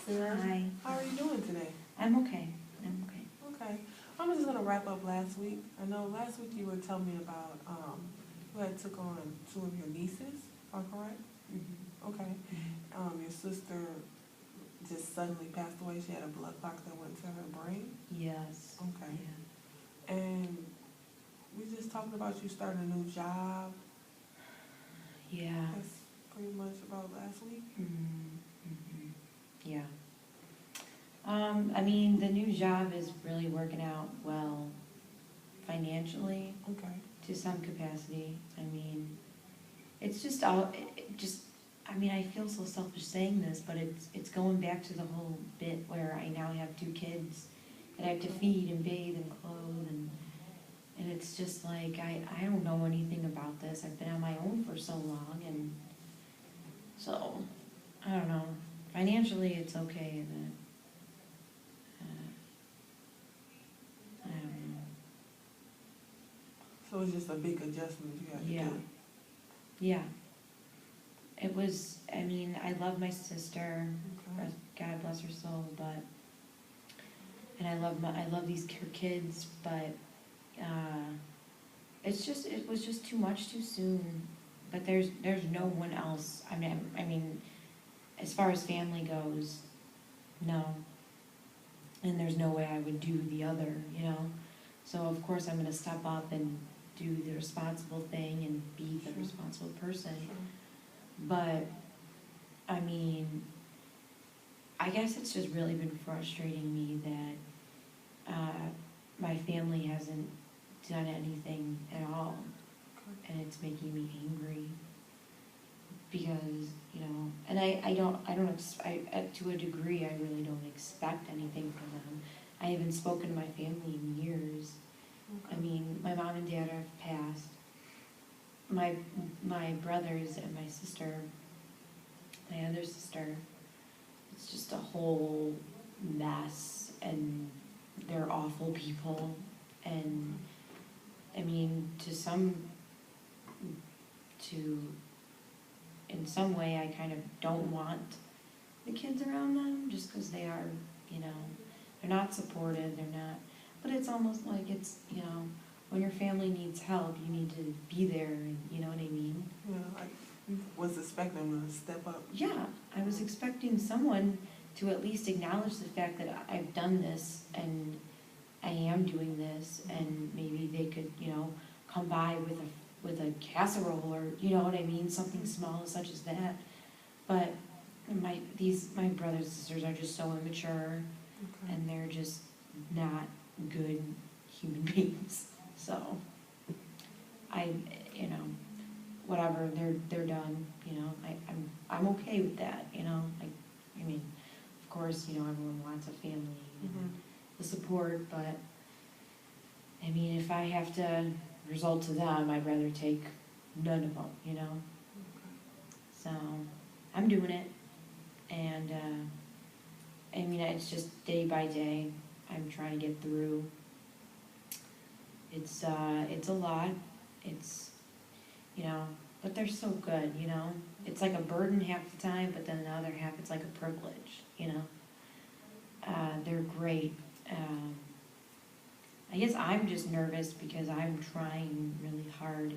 Sarah. Hi. How are you doing today? I'm okay. I'm okay. Okay. I'm just gonna wrap up last week. I know last week you were telling me about, you had took on two of your nieces, am I correct? Okay. Your sister just suddenly passed away. She had a blood clot that went to her brain. Yes. Okay. Yeah. And we just talked about you starting a new job. Yeah. That's pretty much about last week. Yeah. I mean, the new job is really working out well financially Okay. to some capacity. I mean, it's just all, I mean, I feel so selfish saying this, but it's going back to the whole bit where I now have two kids that I have to feed and bathe and clothe, and it's just like, I don't know anything about this. I've been on my own for so long, and so, I don't know. Financially, it's okay, but, I don't know. So it's just a big adjustment you had to Yeah. do. Yeah. It was, I mean, I love my sister, Okay. God bless her soul, but, and I love these kids, but, it was just too much too soon. But there's no one else. I mean, as far as family goes, no. And there's no way I would do the other, you know? So of course I'm gonna step up and do the responsible thing and be the Sure. responsible person. Sure. But, I mean, I guess it's just really been frustrating me that my family hasn't done anything at all, Okay. and it's making me angry. Because, you know, and I to a degree, I really don't expect anything from them. I haven't spoken to my family in years. I Okay. mean, my mom and dad have passed. My brothers and my sister, my other sister, it's just a whole mess, and they're awful people. And I mean, in some way, I kind of don't want the kids around them, just because they are, you know, they're not supportive, they're not, but it's almost like it's, you know, when your family needs help, you need to be there, and you know what I mean? Yeah, like you was expecting them to step up. Yeah, I was expecting someone to at least acknowledge the fact that I've done this, and I am doing this, and maybe they could, you know, come by with a casserole, or, you know what I mean, something small such as that. But my brothers and sisters are just so immature, Okay. and they're just not good human beings. So you know, whatever, they're done, you know, I'm okay with that, you know. I mean, of course, you know, everyone wants a family and Mhm. the support, but I mean, if I have to result to them, I'd rather take none of them, you know. So I'm doing it, and I mean, it's just day by day. I'm trying to get through. It's a lot. It's, you know, but they're so good, you know. It's like a burden half the time, but then the other half, it's like a privilege, you know. They're great. I guess I'm just nervous because I'm trying really hard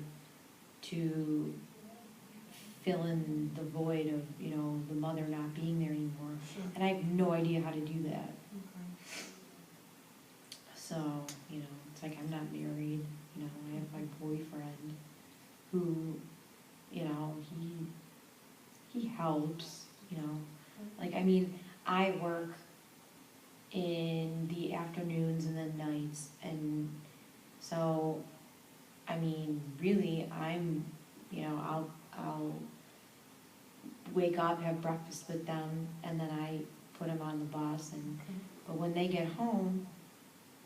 to fill in the void of, you know, the mother not being there anymore. Sure. And I have no idea how to do that. Okay. So, you know, it's like I'm not married, you know, I have my boyfriend who, you know, he helps, you know. Like, I mean, I work in the afternoons and the nights, and so, I mean, really, I'm, you know, I'll wake up, have breakfast with them, and then I put them on the bus, and, Okay. but when they get home,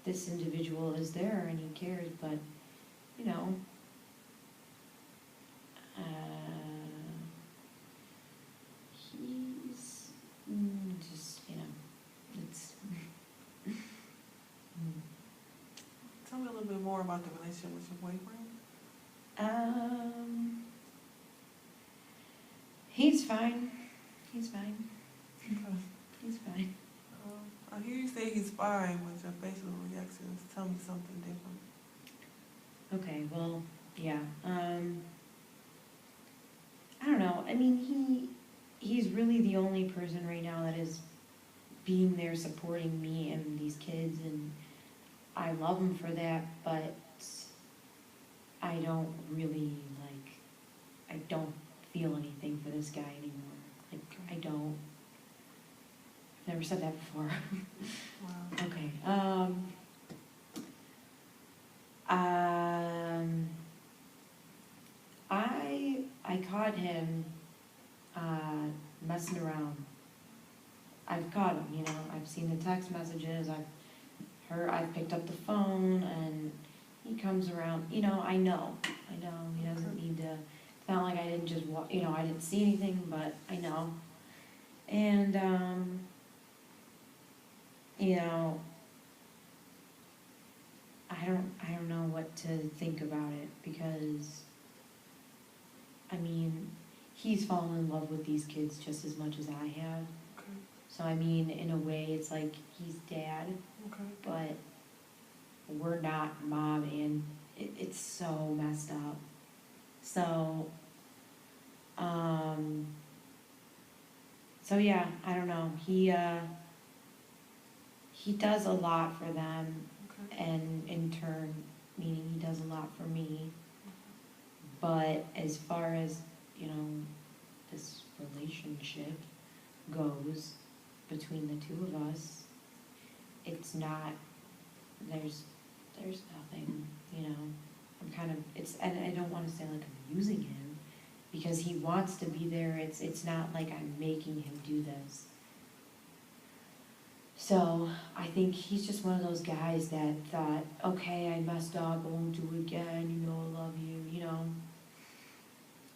this individual is there and he cares, but, you know, he's just, you know, it's, Tell me a little bit more about the relationship with your boyfriend. he's fine. He's fine. Okay. He's fine. inspiring, but your facial reactions tell me something different. Okay, well, yeah. I don't know. I mean, he's really the only person right now that is being there supporting me and these kids, and I love him for that, but I don't really I don't feel anything for this guy anymore. Like, I don't. I've never said that before. Wow. Okay. I caught him messing around. I've caught him, you know. I've seen the text messages. I've picked up the phone, and he comes around. You know. I know. He doesn't need to. It's not like I didn't just you know, I didn't see anything, but I know. And you know, I don't know what to think about it, because I mean, he's fallen in love with these kids just as much as I have. Okay. So I mean, in a way, it's like he's dad, Okay. but we're not mom, and it's so messed up. So, so yeah, I don't know. He does a lot for them, Okay. and in turn, meaning he does a lot for me. But as far as, you know, this relationship goes between the two of us, it's not, there's nothing, you know. I'm kind of, and I don't want to say like I'm using him, because he wants to be there. It's not like I'm making him do this. So I think he's just one of those guys that thought, okay, I messed up, I won't do it again, you know, I love you, you know.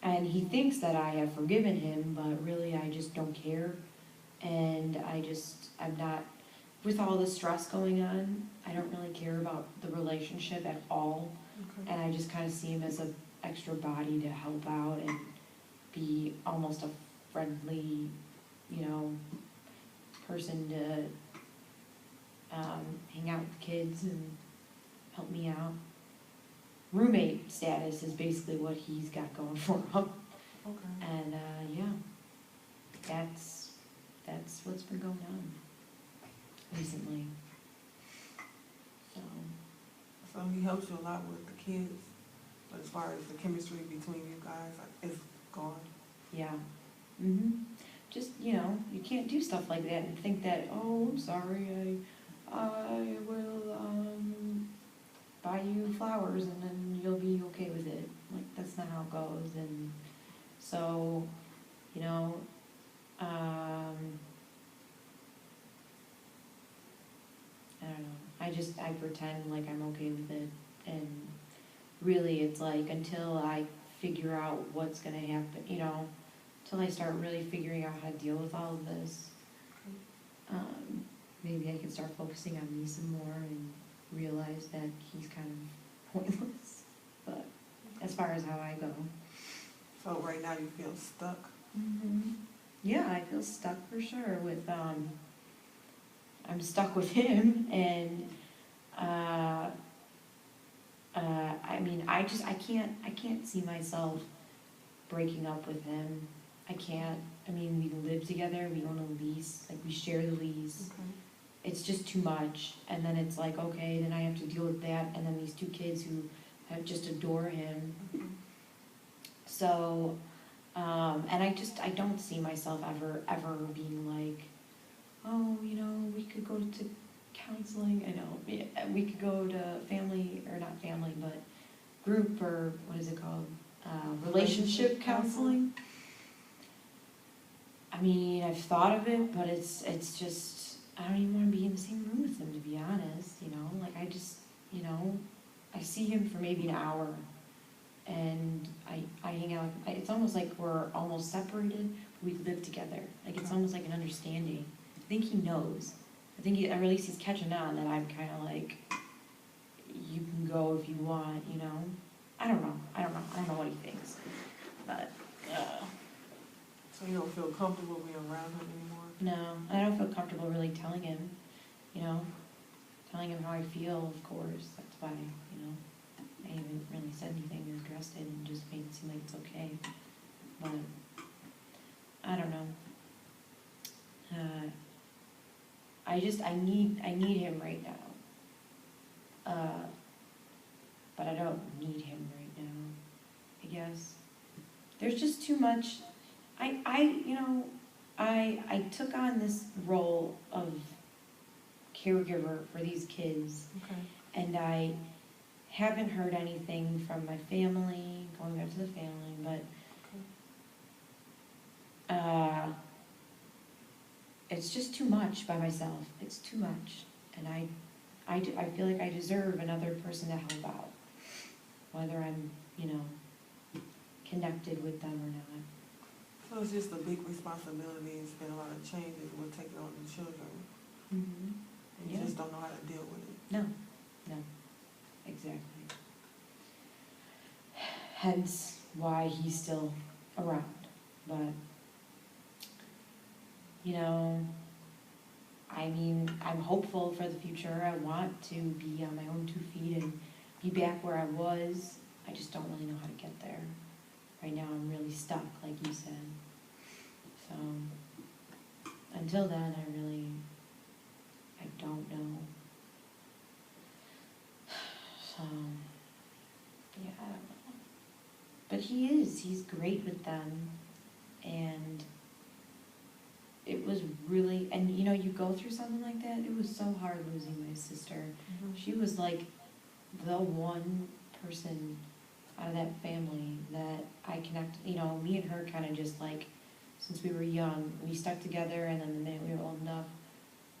And he thinks that I have forgiven him, but really I just don't care. And I'm not, with all the stress going on, I don't really care about the relationship at all. Okay. And I just kind of see him as an extra body to help out and be almost a friendly, you know, person to hang out with kids and help me out. Roommate status is basically what he's got going for him. Okay. And yeah, that's what's been going on recently. So he helps you a lot with the kids, but as far as the chemistry between you guys, it's gone. Yeah. Just, you know, you can't do stuff like that and think that, oh, I'm sorry, I will buy you flowers and then you'll be okay with it. Like, that's not how it goes. And so, you know, I don't know. I pretend like I'm okay with it. And really, it's like, until I figure out what's gonna happen, you know, until I start really figuring out how to deal with all of this, maybe I can start focusing on me some more and realize that he's kind of pointless. But as far as how I go. So right now you feel stuck? Yeah, I feel stuck for sure with, I'm stuck with him, and, I mean, I can't see myself breaking up with him. I can't. I mean, we live together, we own a lease, like we share the lease. Okay. It's just too much, and then it's like, okay, then I have to deal with that, and then these two kids who have just adore him. Okay. So, and I don't see myself ever being like, oh, you know, we could go to counseling. I know, we could go to family, or not family, but group, or what is it called? Relationship counseling. I mean, I've thought of it, but it's just, I don't even want to be in the same room with him, to be honest, you know? Like, I just, you know, I see him for maybe an hour, and I hang out. It's almost like we're almost separated, but we live together. Like, it's almost like an understanding. I think he knows. I think or at least he's catching on that I'm kind of like, you can go if you want, you know? I don't know what he thinks, but, So you don't feel comfortable being around him anymore? no, I don't feel comfortable really telling him, you know? telling him how I feel, of course, that's why, you know, I haven't really said anything or addressed it and just made it seem like it's okay, but, I don't know. I need him right now. But I don't need him right now, I guess. There's just too much, I took on this role of caregiver for these kids, Okay. and I haven't heard anything from my family, going back to the family, but, it's just too much by myself, it's too much, and I feel like I deserve another person to help out, whether I'm, you know, connected with them or not. So it's just a big responsibility, it's been a lot of changes with taking on the children, Mm-hmm. and you Yeah. just don't know how to deal with it. No, exactly. Hence why he's still around, but, you know, I mean, I'm hopeful for the future. I want to be on my own 2 feet and be back where I was. I just don't really know how to get there. Right now, I'm really stuck, like you said. So, until then, I don't know. So, yeah, I don't know. But he's great with them, and it was really, and you know, you go through something like that, it was so hard losing my sister. She was like the one person out of that family that I connected, you know, me and her kind of just like, since we were young, we stuck together, and then the minute we were old enough,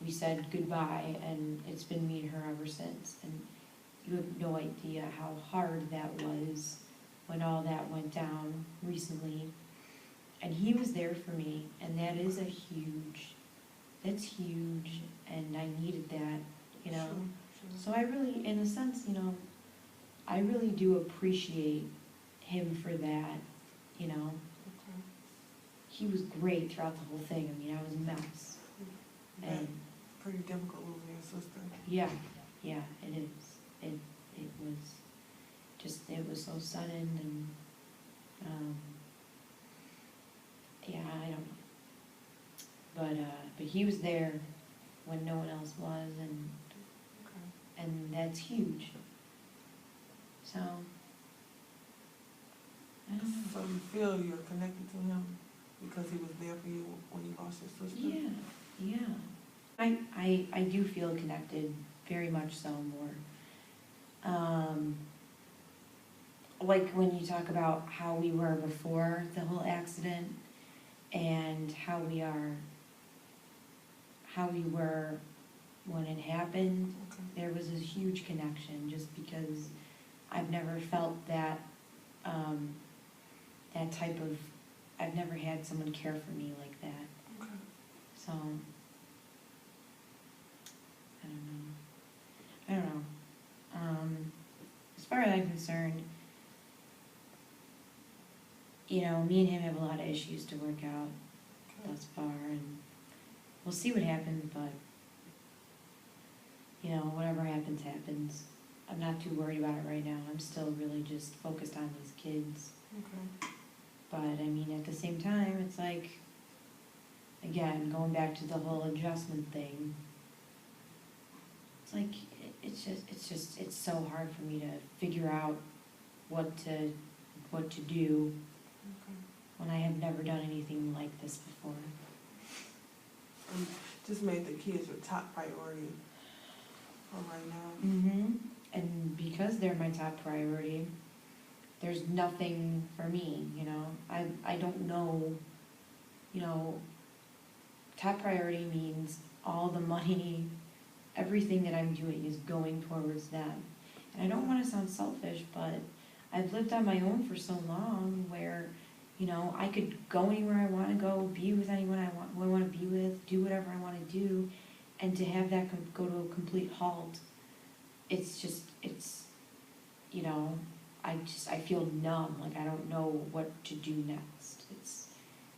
we said goodbye, and it's been me and her ever since. And you have no idea how hard that was when all that went down recently. And he was there for me, and that is that's huge, and I needed that, you know. Sure. So I really, in a sense, you know, I really do appreciate him for that, you know. Okay. He was great throughout the whole thing. I mean, I was a mess. Yeah, And pretty difficult losing your sister. yeah, it is. It was just, it was so sudden, and, yeah, I don't know. But he was there when no one else was, Okay. and that's huge. So, I don't know. So you feel you're connected to him because he was there for you when you lost your sister? Yeah. I do feel connected, very much so, more. Like when you talk about how we were before the whole accident, and how we were when it happened, Okay. there was a huge connection, just because I've never felt that, that type of, I've never had someone care for me like that. Okay. So, I don't know. As far as I'm concerned, you know, me and him have a lot of issues to work out Okay. thus far, and we'll see what happens, but, you know, whatever happens, happens. I'm not too worried about it right now. I'm still really just focused on these kids. Okay. But, I mean, at the same time, it's like, again, going back to the whole adjustment thing, it's like, it's so hard for me to figure out what to do Okay. when I have never done anything like this before. And just made the kids your top priority for right now. Mm-hmm. And because they're my top priority, there's nothing for me, you know. I don't know, you know, top priority means all the money, everything that I'm doing is going towards them. And I don't want to sound selfish, but I've lived on my own for so long where, you know, I could go anywhere I want to go, be with anyone I want to be with, do whatever I want to do, and to have that go to a complete halt, it's, you know, I feel numb, like I don't know what to do next. It's